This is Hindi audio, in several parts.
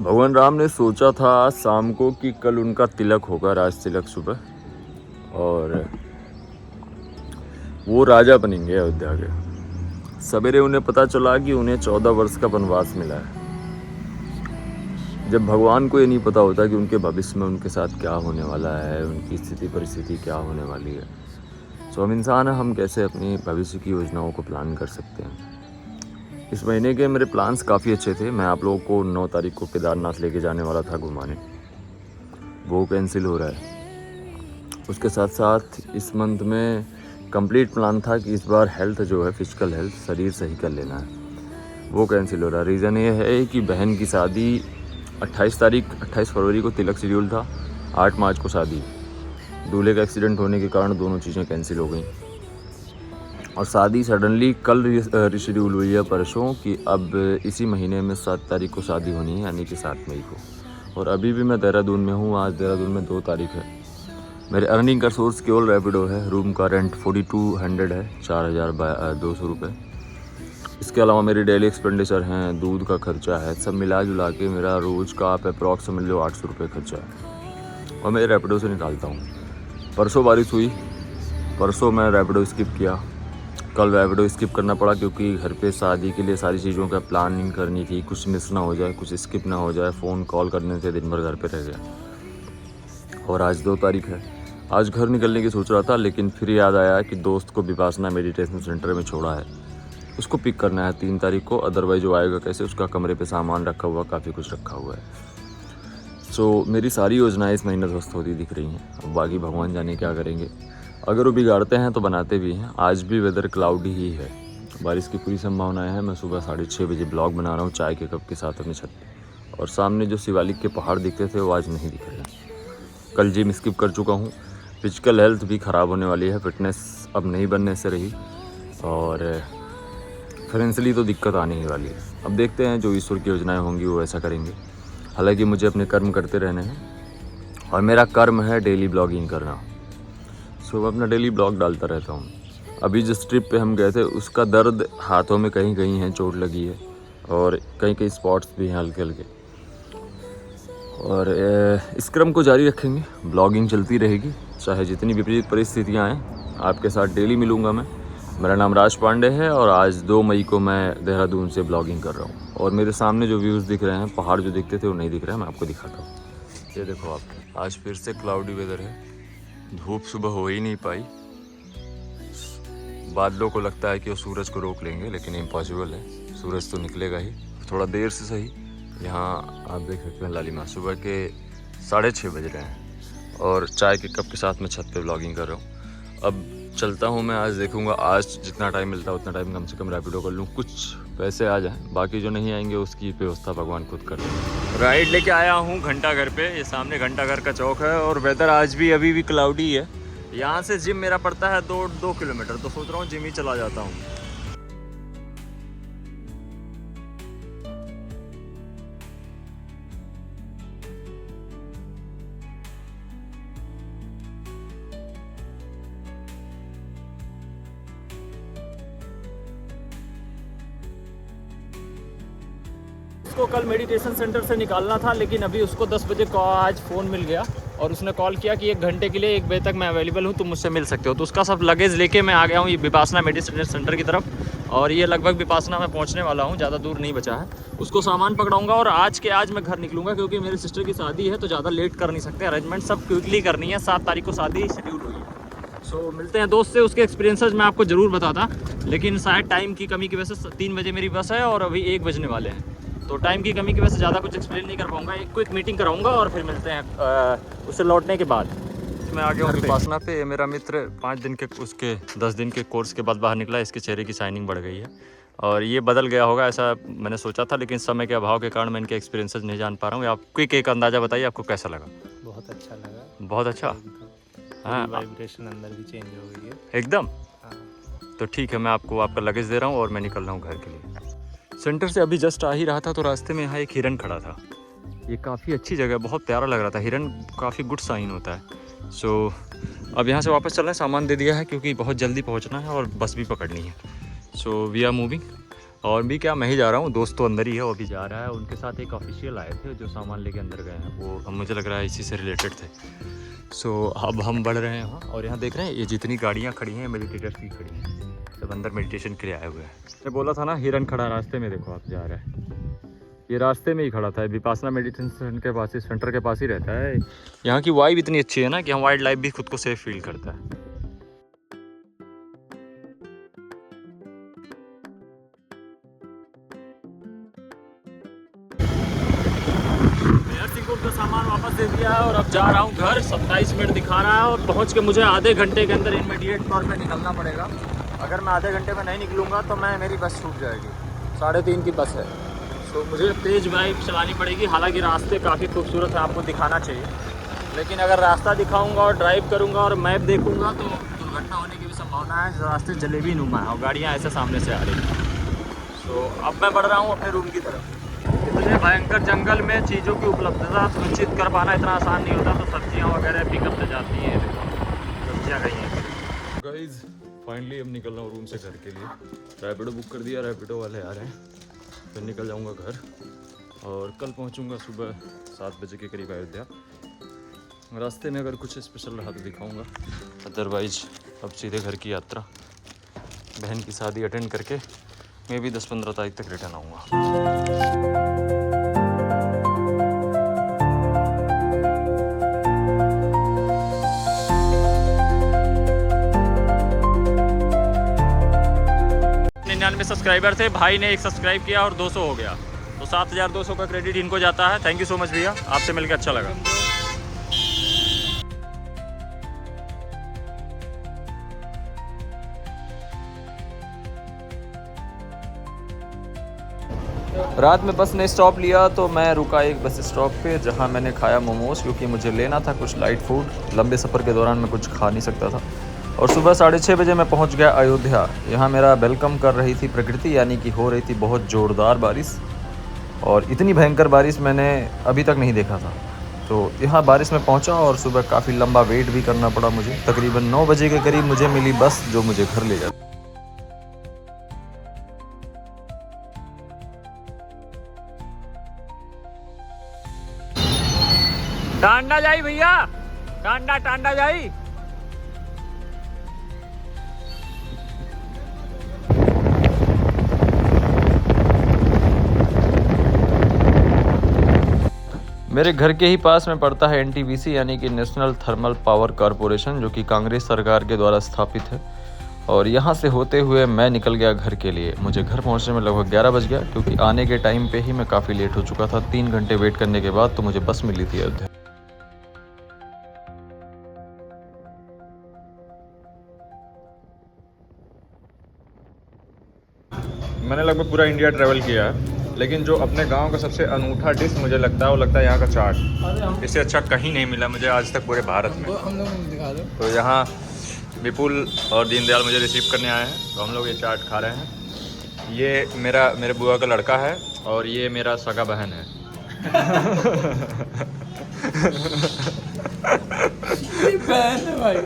भगवान राम ने सोचा था आज शाम को कि कल उनका तिलक होगा, राज तिलक सुबह, और वो राजा बनेंगे अयोध्या के। सवेरे उन्हें पता चला कि उन्हें 14 वर्ष का वनवास मिला है। जब भगवान को ये नहीं पता होता कि उनके भविष्य में उनके साथ क्या होने वाला है, उनकी स्थिति परिस्थिति क्या होने वाली है, तो हम इंसान हैं, हम कैसे अपनी भविष्य की योजनाओं को प्लान कर सकते हैं। इस महीने के मेरे प्लान्स काफ़ी अच्छे थे। मैं आप लोगों को 9 तारीख को केदारनाथ लेके जाने वाला था घुमाने, वो कैंसिल हो रहा है। उसके साथ साथ इस मंथ में कंप्लीट प्लान था कि इस बार हेल्थ जो है, फिजिकल हेल्थ, शरीर सही कर लेना है, वो कैंसिल हो रहा है। रीज़न ये है कि बहन की शादी 28 फरवरी को तिलक शेड्यूल था, 8 मार्च को शादी। दूल्हे का एक्सीडेंट होने के कारण दोनों चीज़ें कैंसिल हो गई और शादी सडनली कल रिशेड्यूल हुई है परसों कि अब इसी महीने में 7 तारीख को शादी होनी है, यानी कि 7 मई को। और अभी भी मैं देहरादून में हूँ। आज देहरादून में 2 तारीख है। मेरे अर्निंग का सोर्स केवल रैपिडो है। रूम का रेंट 4200 है, 4200 रुपये। इसके अलावा मेरी डेली एक्सपेंडिचर हैं, दूध का खर्चा है, सब मिला जुला के मेरा रोज़ का आप अप्रॉक्स समझ लो 800 रुपये खर्चा है, और मैं रैपिडो से निकालता हूँ। परसों बारिश हुई, परसों मैं रैपिडो स्किप किया। कल रैपिडो स्किप करना पड़ा क्योंकि घर पे शादी के लिए सारी चीज़ों का प्लानिंग करनी थी, कुछ मिस ना हो जाए, कुछ स्किप ना हो जाए। फ़ोन कॉल करने से दिन भर घर पे रह गया। और आज 2 तारीख है। आज घर निकलने की सोच रहा था, लेकिन फिर याद आया कि दोस्त को विपासना मेडिटेशन सेंटर में छोड़ा है, उसको पिक करना है 3 तारीख को। अदरवाइज वो आएगा कैसे, उसका कमरे पे सामान रखा हुआ, काफ़ी कुछ रखा हुआ है। सो मेरी सारी योजनाएं इस महीने ध्वस्त होती दिख रही हैं। अब बाकी भगवान जाने क्या करेंगे। अगर वो बिगाड़ते हैं तो बनाते भी हैं। आज भी वेदर क्लाउडी ही है, बारिश की पूरी संभावना है। मैं सुबह 6:30 बजे ब्लॉग बना रहा हूँ चाय के कप के साथ अपनी छत पे, और सामने जो शिवालिक के पहाड़ दिखते थे वो आज नहीं दिख रहे। कल जिम स्किप कर चुका हूँ। फिजिकल हेल्थ भी ख़राब होने वाली है, फिटनेस अब नहीं बनने से रही, और फाइनेंशियली तो दिक्कत आने ही वाली है। अब देखते हैं, जो ईश्वर की योजनाएं होंगी वो ऐसा करेंगे। हालांकि मुझे अपने कर्म करते रहने हैं, और मेरा कर्म है डेली ब्लॉगिंग करना। सो मैं अपना डेली ब्लॉग डालता रहता हूँ। अभी जिस ट्रिप पे हम गए थे उसका दर्द हाथों में कहीं कहीं है, चोट लगी है, और कहीं कहीं स्पॉट्स भी हैं हल्के हल्के। और इस क्रम को जारी रखेंगे, ब्लॉगिंग चलती रहेगी, चाहे जितनी विपरीत परिस्थितियाँ आएँ। आपके साथ डेली मिलूँगा मैं। मेरा नाम राज पांडे है, और आज 2 मई को मैं देहरादून से ब्लॉगिंग कर रहा हूँ। और मेरे सामने जो व्यूज़ दिख रहे हैं, पहाड़ जो दिखते थे वो नहीं दिख रहे हैं, मैं आपको दिखाता हूँ। ये देखो आप, आज फिर से क्लाउडी वेदर है। धूप सुबह हो ही नहीं पाई। बादलों को लगता है कि वो सूरज को रोक लेंगे, लेकिन इम्पॉसिबल है। सूरज तो निकलेगा ही, थोड़ा देर से सही। यहाँ आप देख सकते हैं लालिमा, सुबह के 6:30 बज रहे हैं, और चाय के कप के साथ मैं छत पे व्लॉगिंग कर रहा हूँ। अब चलता हूँ मैं। आज देखूँगा, आज जितना टाइम मिलता है उतना टाइम कम से कम रैपिडो कर लूँ, कुछ पैसे आ जाएँ। बाकी जो नहीं आएंगे उसकी व्यवस्था भगवान खुद कर लेंगे। राइड लेके आया हूँ घंटा घर पे। ये सामने घंटा घर का चौक है, और वेदर आज भी अभी भी क्लाउडी है। यहाँ से जिम मेरा पड़ता है 2 किलोमीटर, तो सोच रहा हूँ जिम ही चला जाता हूँ। उसको कल मेडिटेशन सेंटर से निकालना था, लेकिन अभी उसको 10 बजे आज फ़ोन मिल गया, और उसने कॉल किया कि 1 घंटे के लिए 1 बजे तक मैं अवेलेबल हूँ, तुम मुझसे मिल सकते हो। तो उसका सब लगेज लेके मैं आ गया हूँ ये विपासना मेडिटेशन सेंटर की तरफ, और ये लगभग विपासना में पहुँचने वाला हूँ, ज़्यादा दूर नहीं बचा है। उसको सामान पकड़ाऊँगा और आज मैं घर निकलूँगा, क्योंकि मेरी सिस्टर की शादी है, तो ज़्यादा लेट कर नहीं सकते। अरेंजमेंट सब क्विकली करनी है। 7 तारीख को शादी शेड्यूल हुई है। सो मिलते हैं दोस्त से, उसके एक्सपीरियंसेस मैं आपको ज़रूर बताता, लेकिन शायद टाइम की कमी की वजह से 3 बजे मेरी बस है, और अभी 1 बजने वाले हैं, तो टाइम की कमी की वजह से ज़्यादा कुछ एक्सप्लेन नहीं कर पाऊँगा। एक क्विक मीटिंग कराऊँगा और फिर मिलते हैं उससे लौटने के बाद। मैं आ गया हूँ विपासना पे। ये मेरा मित्र 5 दिन के, उसके 10 दिन के कोर्स के बाद बाहर निकला। इसके चेहरे की शाइनिंग बढ़ गई है, और ये बदल गया होगा ऐसा मैंने सोचा था, लेकिन समय के अभाव के कारण मैं इनके एक्सपीरियंसेस नहीं जान पा रहा हूँ। आप क्विक एक अंदाज़ा बताइए, आपको कैसा लगा? बहुत अच्छा लगा। बहुत अच्छा। हाँ, वाइब्रेशन अंदर की चेंज हो गई है एकदम। हाँ। तो ठीक है, मैं आपको आपका लगेज दे रहा हूँ और मैं निकल रहा हूँ घर के लिए। सेंटर से अभी जस्ट आ ही रहा था, तो रास्ते में यहाँ एक हिरन खड़ा था। ये काफ़ी अच्छी जगह है, बहुत प्यारा लग रहा था। हिरन काफ़ी गुड साइन होता है। सो अब यहाँ से वापस चल रहे हैं। सामान दे दिया है क्योंकि बहुत जल्दी पहुँचना है और बस भी पकड़नी है। So we are moving. और भी क्या, मैं ही जा रहा हूँ, दोस्त तो अंदर ही है, वो भी जा रहा है। उनके साथ एक ऑफिशियल आए थे जो सामान लेके अंदर गए हैं, वो अब मुझे लग रहा है इसी से रिलेटेड थे। सो अब हम बढ़ रहे हैं यहाँ, और यहाँ देख रहे हैं ये जितनी गाड़ियाँ खड़ी हैं मेडिटेटर्स की खड़ी हैं, सब अंदर मेडिटेशन के लिए आए हुए हैं। मैं बोला था ना हिरन खड़ा रास्ते में, देखो आप जा रहे हैं, ये रास्ते में ही खड़ा था। विपासना मेडिटेशन के पास ही, सेंटर के पास ही रहता है। यहाँ की वाइब इतनी अच्छी है ना कि यहाँ वाइल्ड लाइफ भी खुद को सेफ फील करता है। का सामान वापस दे दिया है और अब जा रहा हूँ घर। 27 मिनट दिखा रहा है और पहुँच के मुझे आधे घंटे के अंदर इमीडिएट तौर पे निकलना पड़ेगा। अगर मैं आधे घंटे में नहीं निकलूँगा तो मेरी बस छूट जाएगी। 3:30 की बस है, तो मुझे तेज़ बाइक चलानी पड़ेगी। हालांकि रास्ते काफ़ी खूबसूरत है, आपको दिखाना चाहिए, लेकिन अगर रास्ता दिखाऊँगा और ड्राइव करूँगा और मैप देखूँगा तो दुर्घटना होने की भी संभावना है। रास्ते जलेबी नुमा है और गाड़ियाँ ऐसे सामने से आ रही हैं। तो अब मैं बढ़ रहा हूँ अपने रूम की तरफ। इतने भयंकर जंगल में चीज़ों की उपलब्धता सुनिश्चित कर पाना इतना आसान नहीं होता, तो सब्जियां वगैरह पिकअप से जाती हैं। सब्जियां गई हैं। गाइस फाइनली अब निकल रहा हूँ रूम से घर के लिए। रैपिडो बुक कर दिया, रैपिडो वाले आ रहे हैं, फिर निकल जाऊँगा घर और कल पहुँचूँगा सुबह 7 बजे के करीब अयोध्या। रास्ते में अगर कुछ स्पेशल रहा तो दिखाऊँगा, अदरवाइज अब सीधे घर की यात्रा। बहन की शादी अटेंड करके मैं भी 10-15 तारीख तक रिटर्न आऊँगा। सब्सक्राइबर थे, भाई ने 1 सब्सक्राइब किया और 200 हो गया, तो 7200 का क्रेडिट इनको जाता है। थैंक यू सो मच भैया, आपसे मिलकर अच्छा लगा। रात में बस ने स्टॉप लिया तो मैं रुका एक बस स्टॉप पे, जहां मैंने खाया मोमोज, क्योंकि मुझे लेना था कुछ लाइट फूड। लंबे सफ़र के दौरान मैं कुछ खा नहीं सकता था। और सुबह 6:30 बजे मैं पहुंच गया अयोध्या। यहाँ मेरा वेलकम कर रही थी प्रकृति, यानी कि हो रही थी बहुत ज़ोरदार बारिश, और इतनी भयंकर बारिश मैंने अभी तक नहीं देखा था। तो यहाँ बारिश में पहुँचा और सुबह काफ़ी लंबा वेट भी करना पड़ा मुझे। तकरीबन 9 बजे के करीब मुझे मिली बस, जो मुझे घर ले जाती। टांडा जाई भैया, टांडा जाई। मेरे घर के ही पास में पड़ता है NTPC, यानी कि नेशनल थर्मल पावर कॉरपोरेशन, जो कि कांग्रेस सरकार के द्वारा स्थापित है। और यहाँ से होते हुए मैं निकल गया घर के लिए। मुझे घर पहुँचने में लगभग 11 बज गया, क्योंकि आने के टाइम पे ही मैं काफ़ी लेट हो चुका था। 3 घंटे वेट करने के बाद तो मुझे बस मिली थी अयोध्या। मैंने लगभग पूरा इंडिया ट्रैवल किया है, लेकिन जो अपने गांव का सबसे अनूठा डिश मुझे लगता है वो लगता है यहाँ का चाट। इससे अच्छा कहीं नहीं मिला मुझे आज तक पूरे भारत में। तो यहाँ विपुल और दीनदयाल मुझे रिसीव करने आए हैं, तो हम लोग ये चाट खा रहे हैं। ये मेरे बुआ का लड़का है और ये मेरा सगा बहन है। बहन है भाई।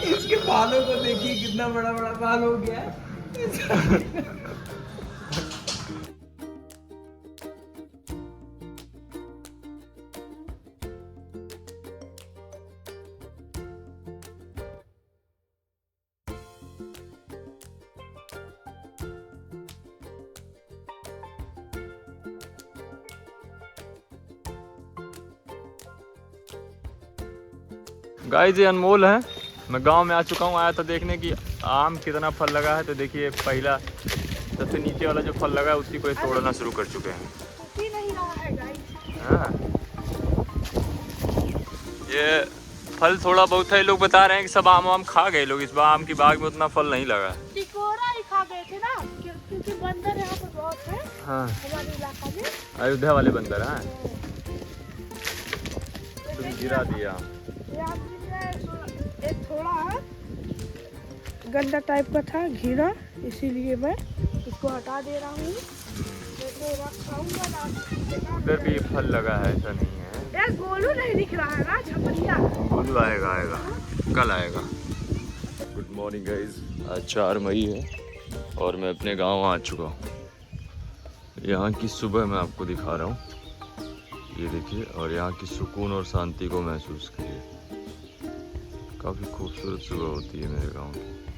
इसके बालों को देखिए, कितना बड़ा बड़ा बाल हो गया है। गाइस ये अनमोल है। मैं गांव में आ चुका हूँ, आया था देखने की आम कितना फल लगा है। तो देखिए पहला सबसे नीचे वाला जो फल लगा है उसी को ये तोड़ना शुरू कर चुके हैं। हाँ। ये फल थोड़ा बहुत है, लोग बता रहे हैं कि सब आम खा गए लोग। इस बार आम की बाग में उतना फल नहीं लगा है। टिकोरा ही खा गए थे ना, क्योंकि बंदर यहाँ पर बहुत है। हाँ। हमारे इलाका में अयोध्या वाले बंदर हैं। तुम गिरा दिया। एक थोड़ा गंदा टाइप का था, घिरा, इसीलिए मैं इसको हटा दे रहा हूँ। उधर भी फल लगा है, ऐसा नहीं है। यार गोलू नहीं दिख रहा है ना, झपटिया। गोलू आएगा कल आएगा। गुड मॉर्निंग गाइज, आज 4 मई है और मैं अपने गांव आ चुका हूँ। यहाँ की सुबह मैं आपको दिखा रहा हूँ, ये देखिए, और यहाँ की सुकून और शांति को महसूस करिए। काफ़ी खूबसूरत सुबह होती है मेरे गांव की।